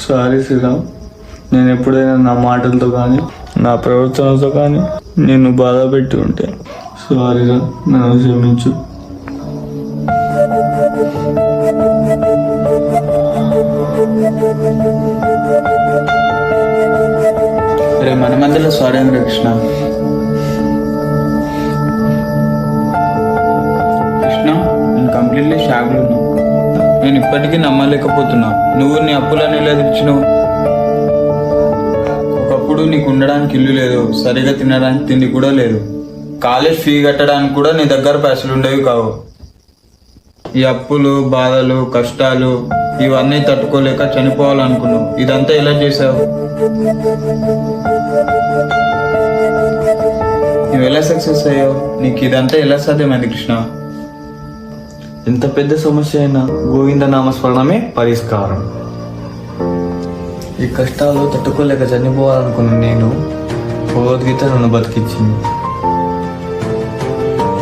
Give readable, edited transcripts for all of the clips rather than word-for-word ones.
Sorry Sriram, నేను ఎప్పుడైనా నా మాటలతో కానీ నా ప్రవర్తనతో కానీ నిన్ను బాధ పెట్టి ఉంటే సారీరా, నన్ను క్షమించు. రే మన మధ్యలో సారీ అని కృష్ణ. కృష్ణ, నేను కంప్లీట్లీ షాక్లో ఉన్నా. నేను ఇప్పటికీ నమ్మలేకపోతున్నా, నువ్వు నీ అప్పులన్నీ ఇలా తెచ్చినావు. ఒకప్పుడు నీకు ఉండడానికి ఇల్లు లేదు, సరిగా తినడానికి తిండి కూడా లేదు, కాలేజ్ ఫీ కట్టడానికి కూడా నీ దగ్గర పైసలు ఉండేవి కావు. ఈ అప్పులు, బాధలు, కష్టాలు ఇవన్నీ తట్టుకోలేక చనిపోవాలనుకున్నావు. ఇదంతా ఎలా చేసావు? నువ్వు ఎలా సక్సెస్ అయ్యావు? నీకు ఇదంతా ఎలా సాధ్యమైంది కృష్ణ? ఎంత పెద్ద సమస్య అయినా గోవింద నామస్మరణమే పరిష్కారం. ఈ కష్టాలు తట్టుకోలేక చనిపోవాలనుకున్న నేను భగవద్గీత నన్ను బతికించింది.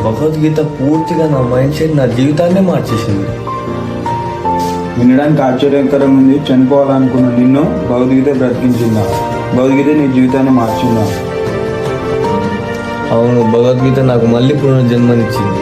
భగవద్గీత పూర్తిగా నా మైండ్ సెట్, నా జీవితాన్నే మార్చేసింది. వినడానికి ఆశ్చర్యకరంగా ఉంది. చనిపోవాలనుకున్న నిన్ను భగవద్గీత బ్రతికించిందా? భగవద్గీత నీ జీవితాన్ని మార్చిందా? అవును, భగవద్గీత నాకు మళ్ళీ పునర్జన్మనిచ్చింది.